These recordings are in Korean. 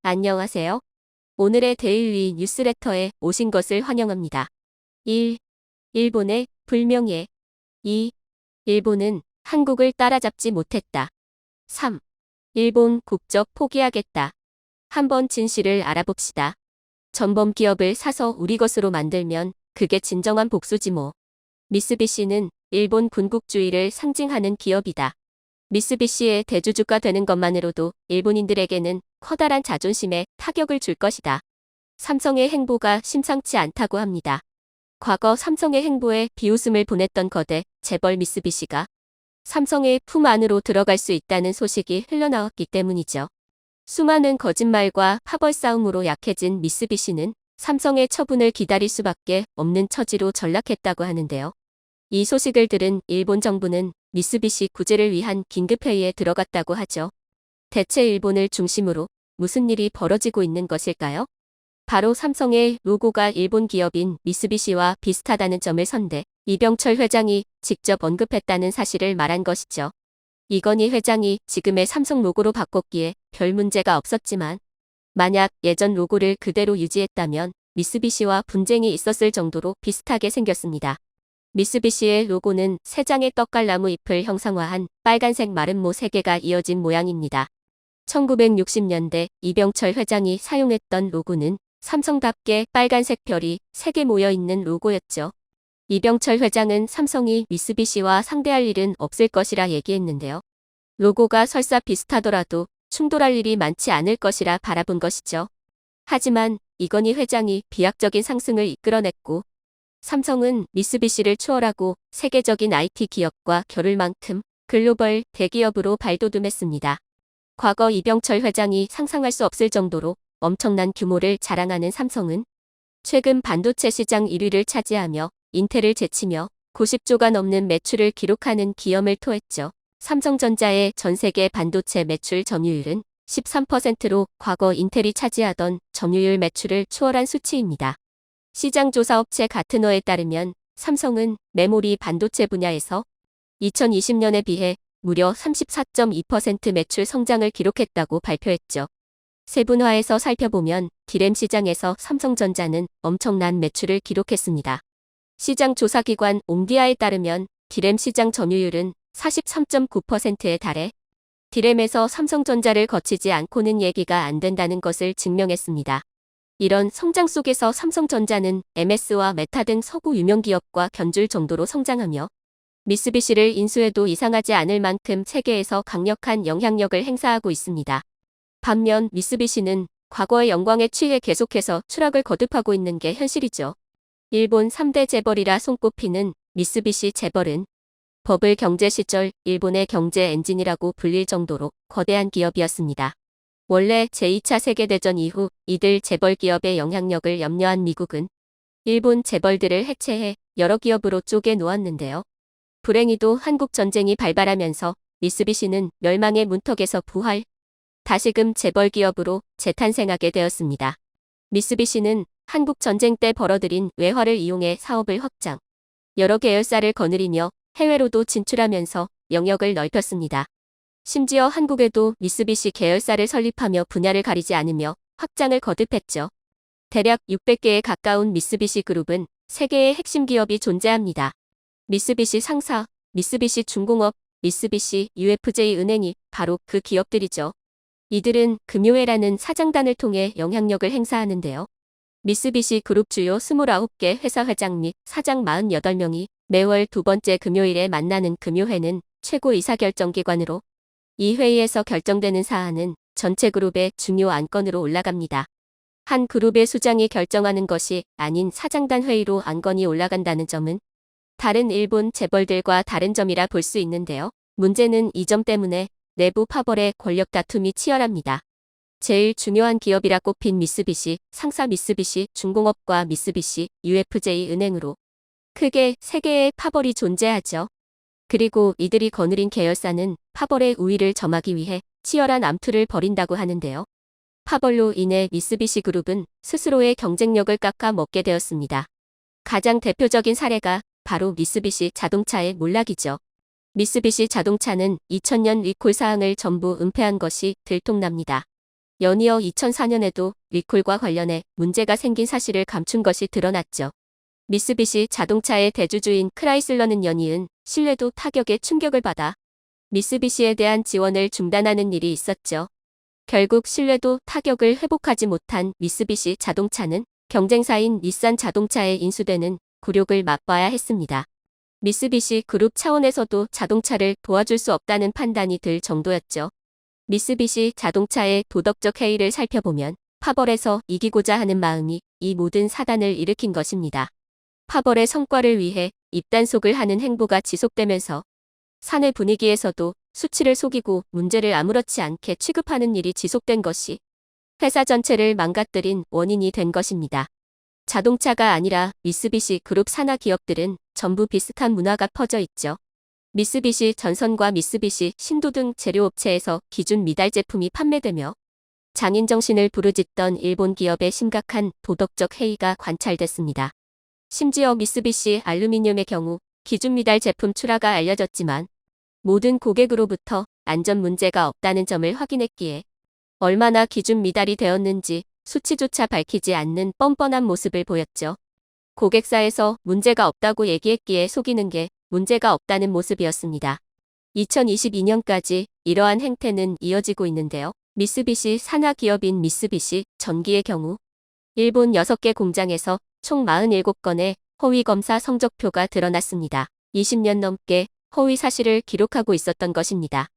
안녕하세요. 오늘의 데일리 뉴스레터에 오신 것을 환영합니다. 1. 일본의 불명예. 2. 일본은 한국을 따라잡지 못했다. 3. 일본 국적 포기하겠다. 한번 진실을 알아봅시다. 전범 기업을 사서 우리 것으로 만들면 그게 진정한 복수지 뭐. 미쓰비시는 일본 군국주의를 상징하는 기업이다. 미쓰비시의 대주주가 되는 것만으로도 일본인들에게는 커다란 자존심에 타격을 줄 것이다. 삼성의 행보가 심상치 않다고 합니다. 과거 삼성의 행보에 비웃음을 보냈던 거대 재벌 미쓰비시가 삼성의 품 안으로 들어갈 수 있다는 소식이 흘러나왔기 때문이죠. 수많은 거짓말과 파벌 싸움으로 약해진 미쓰비시는 삼성의 처분을 기다릴 수밖에 없는 처지로 전락했다고 하는데요. 이 소식을 들은 일본 정부는 미쓰비시 구제를 위한 긴급회의에 들어갔다고 하죠. 대체 일본을 중심으로 무슨 일이 벌어지고 있는 것일까요? 바로 삼성의 로고가 일본 기업인 미쓰비시와 비슷하다는 점을 선대 이병철 회장이 직접 언급했다는 사실을 말한 것이죠. 이건희 회장이 지금의 삼성 로고로 바꿨기에 별 문제가 없었지만 만약 예전 로고를 그대로 유지했다면 미쓰비시와 분쟁이 있었을 정도로 비슷하게 생겼습니다. 미쓰비시의 로고는 세 장의 떡갈나무 잎을 형상화한 빨간색 마름모 3개가 이어진 모양입니다. 1960년대 이병철 회장이 사용했던 로고는 삼성답게 빨간색 별이 3개 모여있는 로고였죠. 이병철 회장은 삼성이 미쓰비시와 상대할 일은 없을 것이라 얘기했는데요. 로고가 설사 비슷하더라도 충돌할 일이 많지 않을 것이라 바라본 것이죠. 하지만 이건희 회장이 비약적인 상승을 이끌어냈고 삼성은 미쓰비시를 추월하고 세계적인 IT 기업과 겨룰 만큼 글로벌 대기업으로 발돋움했습니다. 과거 이병철 회장이 상상할 수 없을 정도로 엄청난 규모를 자랑하는 삼성은 최근 반도체 시장 1위를 차지하며 인텔을 제치며 90조가 넘는 매출을 기록하는 기염을 토했죠. 삼성전자의 전 세계 반도체 매출 점유율은 13%로 과거 인텔이 차지하던 점유율 매출을 추월한 수치입니다. 시장조사업체 가트너에 따르면 삼성은 메모리 반도체 분야에서 2020년에 비해 무려 34.2% 매출 성장을 기록했다고 발표했죠. 세분화해서 살펴보면 D램 시장에서 삼성전자는 엄청난 매출을 기록했습니다. 시장조사기관 옴디아에 따르면 D램 시장 점유율은 43.9%에 달해 D램에서 삼성전자를 거치지 않고는 얘기가 안 된다는 것을 증명했습니다. 이런 성장 속에서 삼성전자는 MS와 메타 등 서구 유명 기업과 견줄 정도로 성장하며 미쓰비시를 인수해도 이상하지 않을 만큼 세계에서 강력한 영향력을 행사하고 있습니다. 반면 미쓰비시는 과거의 영광에 취해 계속해서 추락을 거듭하고 있는 게 현실이죠. 일본 3대 재벌이라 손꼽히는 미쓰비시 재벌은 버블 경제 시절 일본의 경제 엔진이라고 불릴 정도로 거대한 기업이었습니다. 원래 제2차 세계대전 이후 이들 재벌 기업의 영향력을 염려한 미국은 일본 재벌들을 해체해 여러 기업으로 쪼개 놓았는데요. 불행히도 한국 전쟁이 발발하면서 미쓰비시는 멸망의 문턱에서 부활, 다시금 재벌 기업으로 재탄생하게 되었습니다. 미쓰비시는 한국 전쟁 때 벌어들인 외화를 이용해 사업을 확장, 여러 계열사를 거느리며 해외로도 진출하면서 영역을 넓혔습니다. 심지어 한국에도 미쓰비시 계열사를 설립하며 분야를 가리지 않으며 확장을 거듭했죠. 대략 600개에 가까운 미쓰비시 그룹은 세계의 핵심 기업이 존재합니다. 미쓰비시 상사, 미쓰비시 중공업, 미쓰비시 UFJ 은행이 바로 그 기업들이죠. 이들은 금요회라는 사장단을 통해 영향력을 행사하는데요. 미쓰비시 그룹 주요 29개 회사 회장 및 사장 48명이 매월 두 번째 금요일에 만나는 금요회는 최고 의사결정기관으로 이 회의에서 결정되는 사안은 전체 그룹의 중요 안건으로 올라갑니다. 한 그룹의 수장이 결정하는 것이 아닌 사장단 회의로 안건이 올라간다는 점은 다른 일본 재벌들과 다른 점이라 볼 수 있는데요. 문제는 이 점 때문에 내부 파벌의 권력 다툼이 치열합니다. 제일 중요한 기업이라 꼽힌 미쓰비시, 상사 미쓰비시 중공업과 미쓰비시 UFJ 은행으로 크게 세 개의 파벌이 존재하죠. 그리고 이들이 거느린 계열사는 파벌의 우위를 점하기 위해 치열한 암투를 벌인다고 하는데요. 파벌로 인해 미쓰비시 그룹은 스스로의 경쟁력을 깎아 먹게 되었습니다. 가장 대표적인 사례가 바로 미쓰비시 자동차의 몰락이죠. 미쓰비시 자동차는 2000년 리콜 사항을 전부 은폐한 것이 들통납니다. 연이어 2004년에도 리콜과 관련해 문제가 생긴 사실을 감춘 것이 드러났죠. 미쓰비시 자동차의 대주주인 크라이슬러는 연이은 신뢰도 타격에 충격을 받아 미쓰비시에 대한 지원을 중단하는 일이 있었죠. 결국 신뢰도 타격을 회복하지 못한 미쓰비시 자동차는 경쟁사인 닛산 자동차에 인수되는 굴욕을 맛봐야 했습니다. 미쓰비시 그룹 차원에서도 자동차를 도와줄 수 없다는 판단이 들 정도였죠. 미쓰비시 자동차의 도덕적 해이를 살펴보면 파벌에서 이기고자 하는 마음이 이 모든 사단을 일으킨 것입니다. 파벌의 성과를 위해 입단속을 하는 행보가 지속되면서 사내 분위기에서도 수치를 속이고 문제를 아무렇지 않게 취급하는 일이 지속된 것이 회사 전체를 망가뜨린 원인이 된 것입니다. 자동차가 아니라 미쓰비시 그룹 산하 기업들은 전부 비슷한 문화가 퍼져 있죠. 미쓰비시 전선과 미쓰비시 신도 등 제료업체에서 기준 미달 제품이 판매되며 장인 정신을 부르짖던 일본 기업의 심각한 도덕적 해이가 관찰됐습니다. 심지어 미쓰비시 알루미늄의 경우 기준 미달 제품 출하가 알려졌지만 모든 고객으로부터 안전 문제가 없다는 점을 확인했기에 얼마나 기준 미달이 되었는지 수치조차 밝히지 않는 뻔뻔한 모습을 보였죠. 고객사에서 문제가 없다고 얘기했기에 속이는 게 문제가 없다는 모습이었습니다. 2022년까지 이러한 행태는 이어지고 있는데요. 미쓰비시 산하 기업인 미쓰비시 전기의 경우 일본 6개 공장에서 총 47건의 허위 검사 성적표가 드러났습니다. 20년 넘게 허위 사실을 기록하고 있었던 것입니다.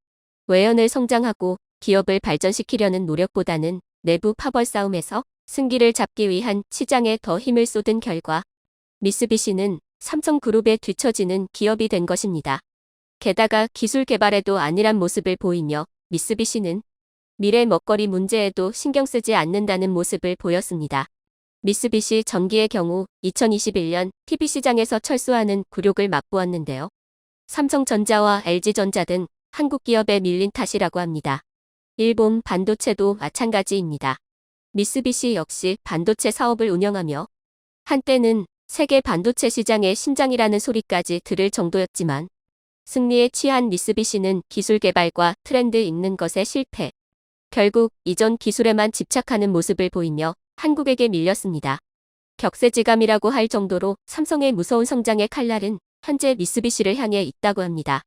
외연을 성장하고 기업을 발전시키려는 노력보다는 내부 파벌 싸움에서 승기를 잡기 위한 치장에 더 힘을 쏟은 결과 미쓰비시는 삼성그룹에 뒤처지는 기업이 된 것입니다. 게다가 기술 개발에도 안일한 모습을 보이며 미쓰비시는 미래 먹거리 문제에도 신경 쓰지 않는다는 모습을 보였습니다. 미쓰비시 전기의 경우 2021년 TV 시장에서 철수하는 굴욕을 맛보았는데요. 삼성전자와 LG전자 등 한국 기업에 밀린 탓이라고 합니다. 일본 반도체도 마찬가지입니다. 미쓰비시 역시 반도체 사업을 운영하며 한때는 세계 반도체 시장의 심장이라는 소리까지 들을 정도였지만 승리에 취한 미쓰비시는 기술 개발과 트렌드 읽는 것에 실패. 결국 이전 기술에만 집착하는 모습을 보이며 한국에게 밀렸습니다. 격세지감이라고 할 정도로 삼성의 무서운 성장의 칼날은 현재 미쓰비시를 향해 있다고 합니다.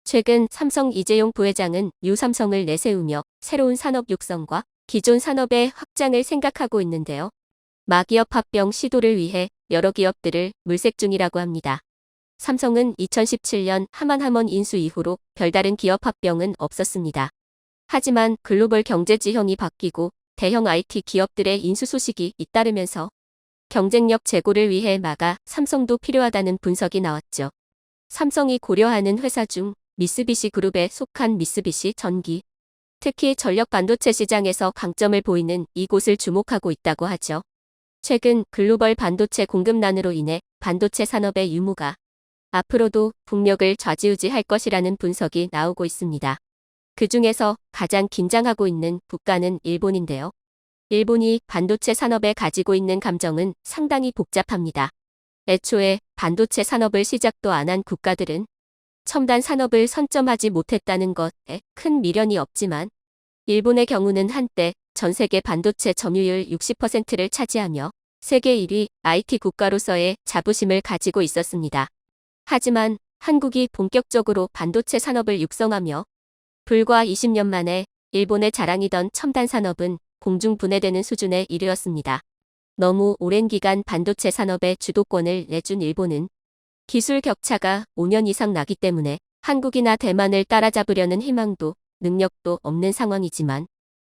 최근 삼성 이재용 부회장은 뉴삼성을 내세우며 새로운 산업 육성과 기존 산업의 확장을 생각하고 있는데요. 마기업 합병 시도를 위해 여러 기업들을 물색 중이라고 합니다. 삼성은 2017년 하만하먼 인수 이후로 별다른 기업 합병은 없었습니다. 하지만 글로벌 경제 지형이 바뀌고 대형 IT 기업들의 인수 소식이 잇따르면서 경쟁력 제고를 위해 마가 삼성도 필요하다는 분석이 나왔죠. 삼성이 고려하는 회사 중 미쓰비시 그룹에 속한 미쓰비시 전기, 특히 전력 반도체 시장에서 강점을 보이는 이곳을 주목하고 있다고 하죠. 최근 글로벌 반도체 공급난으로 인해 반도체 산업의 유무가 앞으로도 국력을 좌지우지할 것이라는 분석이 나오고 있습니다. 그 중에서 가장 긴장하고 있는 국가는 일본인데요. 일본이 반도체 산업에 가지고 있는 감정은 상당히 복잡합니다. 애초에 반도체 산업을 시작도 안 한 국가들은 첨단 산업을 선점하지 못했다는 것에 큰 미련이 없지만 일본의 경우는 한때 전 세계 반도체 점유율 60%를 차지하며 세계 1위 IT 국가로서의 자부심을 가지고 있었습니다. 하지만 한국이 본격적으로 반도체 산업을 육성하며 불과 20년 만에 일본의 자랑이던 첨단 산업은 공중분해되는 수준에 이르렀습니다. 너무 오랜 기간 반도체 산업의 주도권을 내준 일본은 기술 격차가 5년 이상 나기 때문에 한국이나 대만을 따라잡으려는 희망도 능력도 없는 상황이지만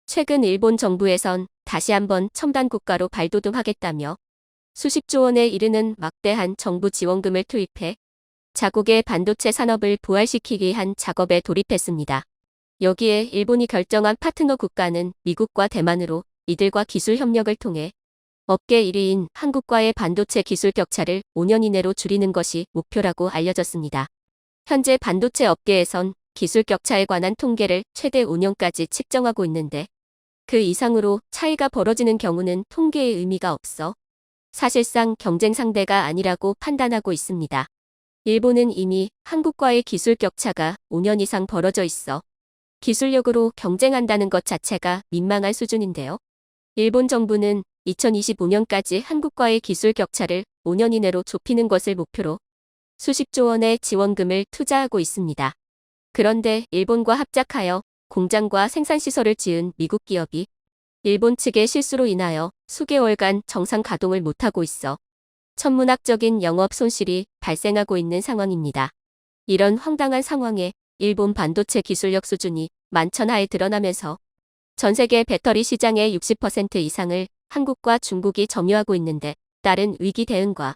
최근 일본 정부에선 다시 한번 첨단 국가로 발돋움하겠다며 수십조 원에 이르는 막대한 정부 지원금을 투입해 자국의 반도체 산업을 부활시키기 위한 작업에 돌입했습니다. 여기에 일본이 결정한 파트너 국가는 미국과 대만으로 이들과 기술 협력을 통해 업계 1위인 한국과의 반도체 기술 격차를 5년 이내로 줄이는 것이 목표라고 알려졌습니다. 현재 반도체 업계에선 기술 격차에 관한 통계를 최대 5년까지 측정하고 있는데 그 이상으로 차이가 벌어지는 경우는 통계의 의미가 없어 사실상 경쟁 상대가 아니라고 판단하고 있습니다. 일본은 이미 한국과의 기술 격차가 5년 이상 벌어져 있어 기술력으로 경쟁한다는 것 자체가 민망한 수준인데요. 일본 정부는 2025년까지 한국과의 기술 격차를 5년 이내로 좁히는 것을 목표로 수십조 원의 지원금을 투자하고 있습니다. 그런데 일본과 합작하여 공장과 생산시설을 지은 미국 기업이 일본 측의 실수로 인하여 수개월간 정상 가동을 못하고 있어 천문학적인 영업 손실이 발생하고 있는 상황입니다. 이런 황당한 상황에 일본 반도체 기술력 수준이 만천하에 드러나면서 전 세계 배터리 시장의 60% 이상을 한국과 중국이 점유하고 있는데 따른 위기 대응과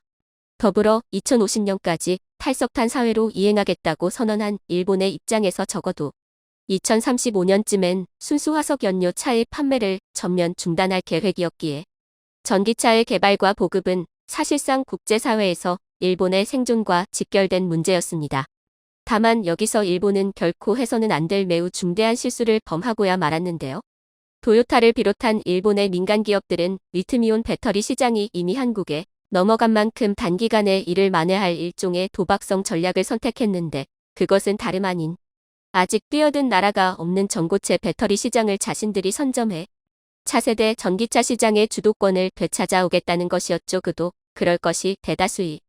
더불어 2050년까지 탈석탄 사회로 이행하겠다고 선언한 일본의 입장에서 적어도 2035년쯤엔 순수 화석 연료 차의 판매를 전면 중단할 계획이었기에 전기차의 개발과 보급은 사실상 국제사회에서 일본의 생존과 직결된 문제였습니다. 다만 여기서 일본은 결코 해서는 안 될 매우 중대한 실수를 범하고야 말았는데요. 도요타를 비롯한 일본의 민간 기업들은 리튬이온 배터리 시장이 이미 한국에 넘어간 만큼 단기간에 이를 만회할 일종의 도박성 전략을 선택했는데 그것은 다름 아닌 아직 뛰어든 나라가 없는 전고체 배터리 시장을 자신들이 선점해 차세대 전기차 시장의 주도권을 되찾아오겠다는 것이었죠. 그도 그럴 것이 대다수의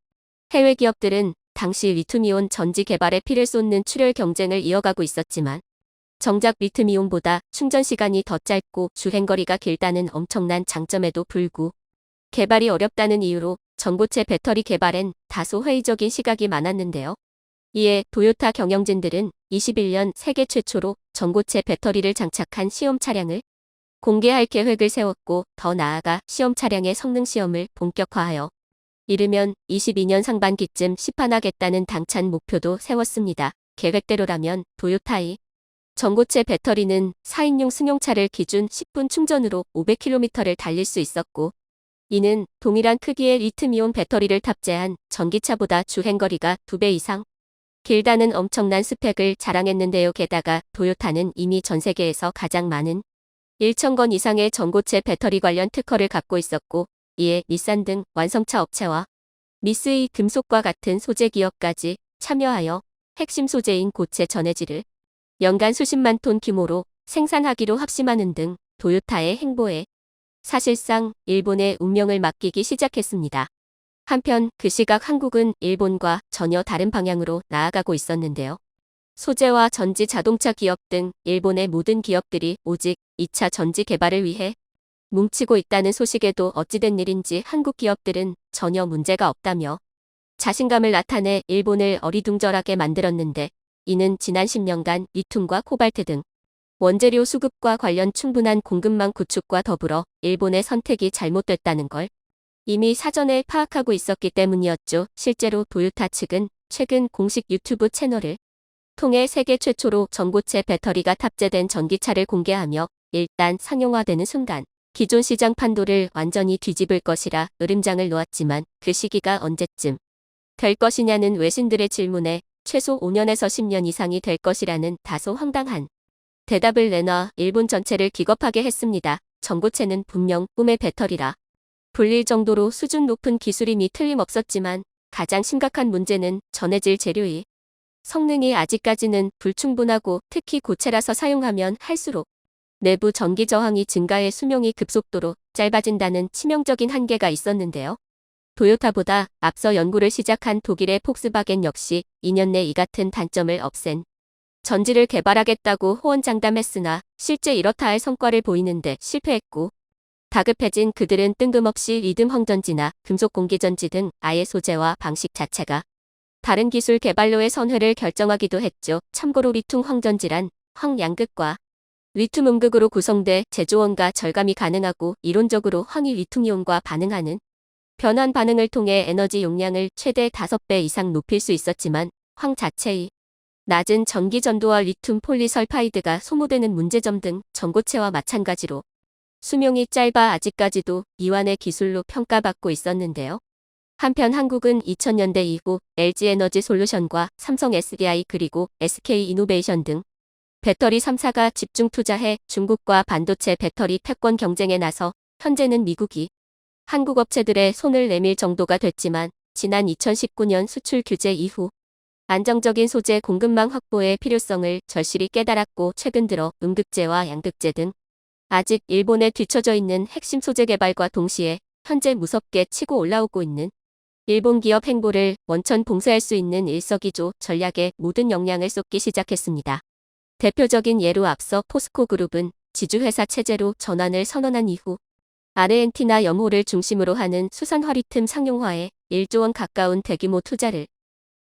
해외 기업들은 당시 리튬이온 전지 개발에 피를 쏟는 출혈 경쟁을 이어가고 있었지만 정작 리튬이온보다 충전 시간이 더 짧고 주행거리가 길다는 엄청난 장점에도 불구 개발이 어렵다는 이유로 전고체 배터리 개발엔 다소 회의적인 시각이 많았는데요. 이에 도요타 경영진들은 21년 세계 최초로 전고체 배터리를 장착한 시험 차량을 공개할 계획을 세웠고 더 나아가 시험 차량의 성능 시험을 본격화하여 이르면 22년 상반기쯤 시판하겠다는 당찬 목표도 세웠습니다. 계획대로라면 도요타의 전고체 배터리는 4인용 승용차를 기준 10분 충전으로 500km를 달릴 수 있었고 이는 동일한 크기의 리튬이온 배터리를 탑재한 전기차보다 주행거리가 2배 이상 길다는 엄청난 스펙을 자랑했는데요. 게다가 도요타는 이미 전 세계에서 가장 많은 1,000건 이상의 전고체 배터리 관련 특허를 갖고 있었고 이에 닛산 등 완성차 업체와 미쓰이 금속과 같은 소재 기업까지 참여하여 핵심 소재인 고체 전해질을 연간 수십만 톤 규모로 생산하기로 합심하는 등 도요타의 행보에 사실상 일본의 운명을 맡기기 시작했습니다. 한편 그 시각 한국은 일본과 전혀 다른 방향으로 나아가고 있었는데요. 소재와 전지 자동차 기업 등 일본의 모든 기업들이 오직 2차 전지 개발을 위해 뭉치고 있다는 소식에도 어찌된 일인지 한국 기업들은 전혀 문제가 없다며 자신감을 나타내 일본을 어리둥절하게 만들었는데 이는 지난 10년간 리튬과 코발트 등 원재료 수급과 관련 충분한 공급망 구축과 더불어 일본의 선택이 잘못됐다는 걸 이미 사전에 파악하고 있었기 때문이었죠. 실제로 도요타 측은 최근 공식 유튜브 채널을 통해 세계 최초로 전고체 배터리가 탑재된 전기차를 공개하며 일단 상용화되는 순간 기존 시장 판도를 완전히 뒤집을 것이라 으름장을 놓았지만 그 시기가 언제쯤 될 것이냐는 외신들의 질문에 최소 5년에서 10년 이상이 될 것이라는 다소 황당한 대답을 내놔 일본 전체를 기겁하게 했습니다. 전고체는 분명 꿈의 배터리라 불릴 정도로 수준 높은 기술임이 틀림없었지만 가장 심각한 문제는 전해질 재료의 성능이 아직까지는 불충분하고 특히 고체라서 사용하면 할수록 내부 전기 저항이 증가해 수명이 급속도로 짧아진다는 치명적인 한계가 있었는데요. 도요타보다 앞서 연구를 시작한 독일의 폭스바겐 역시 2년 내 이 같은 단점을 없앤 전지를 개발하겠다고 호언장담했으나 실제 이렇다 할 성과를 보이는데 실패했고 다급해진 그들은 뜬금없이 리듬 황전지나 금속 공기전지 등 아예 소재와 방식 자체가 다른 기술 개발로의 선회를 결정하기도 했죠. 참고로 리튬 황전지란 황양극과 리튬 음극으로 구성돼 제조원과 절감이 가능하고 이론적으로 황이 리튬이온과 반응하는 변환 반응을 통해 에너지 용량을 최대 5배 이상 높일 수 있었지만 황 자체의 낮은 전기 전도와 리튬 폴리설파이드가 소모되는 문제점 등 전고체와 마찬가지로 수명이 짧아 아직까지도 이완의 기술로 평가받고 있었는데요. 한편 한국은 2000년대 이후 LG에너지 솔루션과 삼성 SDI 그리고 SK이노베이션 등 배터리 3사가 집중 투자해 중국과 반도체 배터리 패권 경쟁에 나서 현재는 미국이 한국 업체들의 손을 내밀 정도가 됐지만 지난 2019년 수출 규제 이후 안정적인 소재 공급망 확보의 필요성을 절실히 깨달았고 최근 들어 음극재와 양극재 등 아직 일본에 뒤처져 있는 핵심 소재 개발과 동시에 현재 무섭게 치고 올라오고 있는 일본 기업 행보를 원천 봉쇄할 수 있는 일석이조 전략에 모든 역량을 쏟기 시작했습니다. 대표적인 예로 앞서 포스코 그룹은 지주회사 체제로 전환을 선언한 이후 아르헨티나 염호를 중심으로 하는 수산화리틈 상용화에 1조 원 가까운 대규모 투자를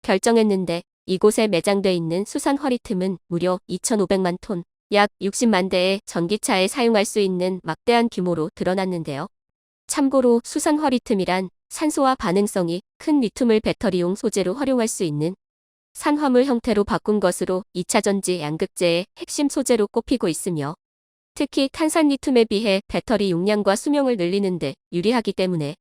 결정했는데 이곳에 매장돼 있는 수산화리틈은 무려 2,500만 톤, 약 60만 대의 전기차에 사용할 수 있는 막대한 규모로 드러났는데요. 참고로 수산화리틈이란 산소와 반응성이 큰 리튬을 배터리용 소재로 활용할 수 있는 산화물 형태로 바꾼 것으로 2차전지 양극재의 핵심 소재로 꼽히고 있으며 특히 탄산리튬에 비해 배터리 용량과 수명을 늘리는 데 유리하기 때문에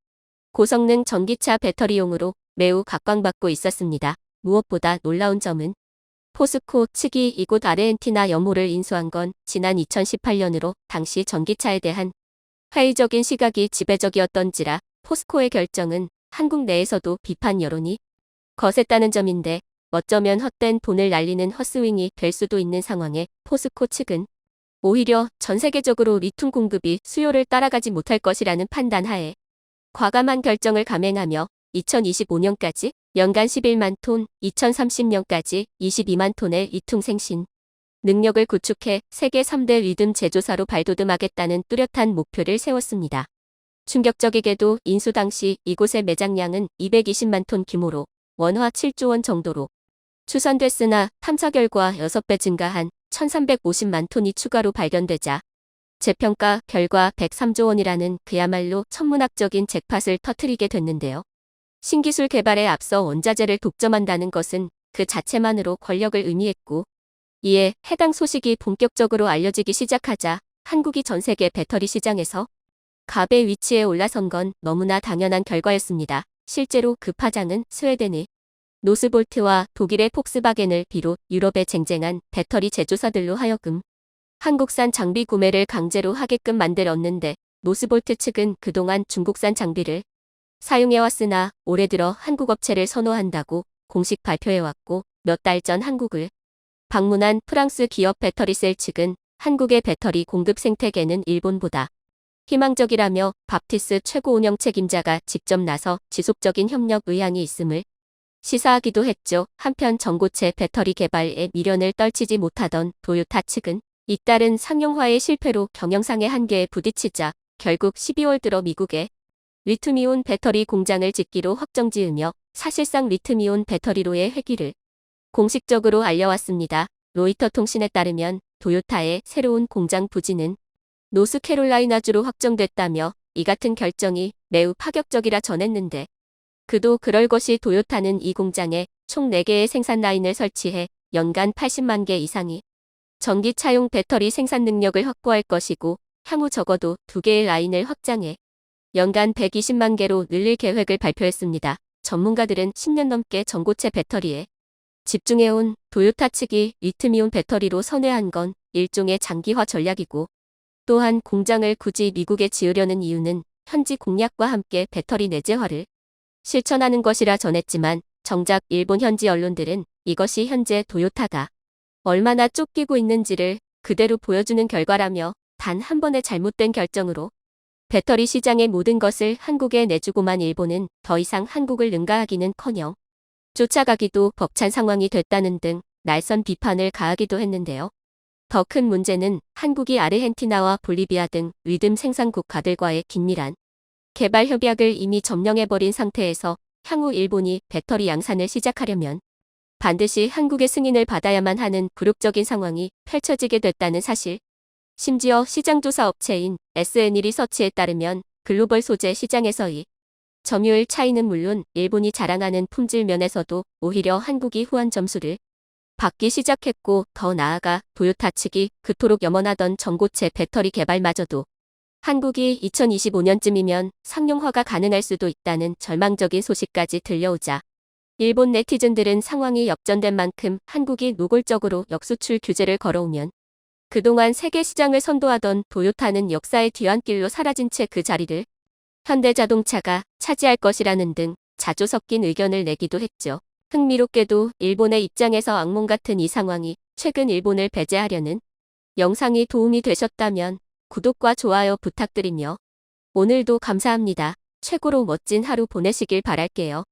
고성능 전기차 배터리용으로 매우 각광받고 있었습니다. 무엇보다 놀라운 점은 포스코 측이 이곳 아르헨티나 염호를 인수한 건 지난 2018년으로 당시 전기차에 대한 회의적인 시각이 지배적이었던지라 포스코의 결정은 한국 내에서도 비판 여론이 거셌다는 점인데 어쩌면 헛된 돈을 날리는 헛스윙이 될 수도 있는 상황에 포스코 측은 오히려 전 세계적으로 리튬 공급이 수요를 따라가지 못할 것이라는 판단하에 과감한 결정을 감행하며 2025년까지 연간 11만 톤, 2030년까지 22만 톤의 리튬 생신 능력을 구축해 세계 3대 리튬 제조사로 발돋움하겠다는 뚜렷한 목표를 세웠습니다. 충격적이게도 인수 당시 이곳의 매장량은 220만 톤 규모로 원화 7조 원 정도로 추산됐으나 탐사 결과 6배 증가한 1,350만 톤이 추가로 발견되자 재평가 결과 103조 원이라는 그야말로 천문학적인 잭팟을 터뜨리게 됐는데요. 신기술 개발에 앞서 원자재를 독점한다는 것은 그 자체만으로 권력을 의미했고 이에 해당 소식이 본격적으로 알려지기 시작하자 한국이 전 세계 배터리 시장에서 갑의 위치에 올라선 건 너무나 당연한 결과였습니다. 실제로 그 파장은 스웨덴의 노스볼트와 독일의 폭스바겐을 비롯 유럽에 쟁쟁한 배터리 제조사들로 하여금 한국산 장비 구매를 강제로 하게끔 만들었는데 노스볼트 측은 그동안 중국산 장비를 사용해왔으나 올해 들어 한국 업체를 선호한다고 공식 발표해왔고 몇 달 전 한국을 방문한 프랑스 기업 배터리셀 측은 한국의 배터리 공급 생태계는 일본보다 희망적이라며 밥티스 최고 운영 책임자가 직접 나서 지속적인 협력 의향이 있음을 시사하기도 했죠. 한편 전고체 배터리 개발에 미련을 떨치지 못하던 도요타 측은 잇따른 상용화의 실패로 경영상의 한계에 부딪히자 결국 12월 들어 미국에 리튬이온 배터리 공장을 짓기로 확정지으며 사실상 리튬이온 배터리로의 회귀를 공식적으로 알려왔습니다. 로이터 통신에 따르면 도요타의 새로운 공장 부지는 노스캐롤라이나주로 확정됐다며 이 같은 결정이 매우 파격적이라 전했는데 그도 그럴 것이 도요타는 이 공장에 총 4개의 생산 라인을 설치해 연간 80만 개 이상의 전기차용 배터리 생산 능력을 확보할 것이고 향후 적어도 2개의 라인을 확장해 연간 120만 개로 늘릴 계획을 발표했습니다. 전문가들은 10년 넘게 전고체 배터리에 집중해온 도요타 측이 리튬이온 배터리로 선회한 건 일종의 장기화 전략이고 또한 공장을 굳이 미국에 지으려는 이유는 현지 공약과 함께 배터리 내재화를 실천하는 것이라 전했지만 정작 일본 현지 언론들은 이것이 현재 도요타가 얼마나 쫓기고 있는지를 그대로 보여주는 결과라며 단 한 번의 잘못된 결정으로 배터리 시장의 모든 것을 한국에 내주고만 일본은 더 이상 한국을 능가하기는커녕 쫓아가기도 벅찬 상황이 됐다는 등 날선 비판을 가하기도 했는데요. 더 큰 문제는 한국이 아르헨티나와 볼리비아 등 리튬 생산 국가들과의 긴밀한 개발 협약을 이미 점령해버린 상태에서 향후 일본이 배터리 양산을 시작하려면 반드시 한국의 승인을 받아야만 하는 굴욕적인 상황이 펼쳐지게 됐다는 사실. 심지어 시장조사 업체인 SNE 리서치에 따르면 글로벌 소재 시장에서의 점유율 차이는 물론 일본이 자랑하는 품질 면에서도 오히려 한국이 후한 점수를 받기 시작했고 더 나아가 도요타 측이 그토록 염원하던 전고체 배터리 개발마저도 한국이 2025년쯤이면 상용화가 가능할 수도 있다는 절망적인 소식까지 들려오자 일본 네티즌들은 상황이 역전된 만큼 한국이 노골적으로 역수출 규제를 걸어오면 그동안 세계 시장을 선도하던 도요타는 역사의 뒤안길로 사라진 채 그 자리를 현대자동차가 차지할 것이라는 등 자주 섞인 의견을 내기도 했죠. 흥미롭게도 일본의 입장에서 악몽 같은 이 상황이 최근 일본을 배제하려는 영상이 도움이 되셨다면 구독과 좋아요 부탁드리며 오늘도 감사합니다. 최고로 멋진 하루 보내시길 바랄게요.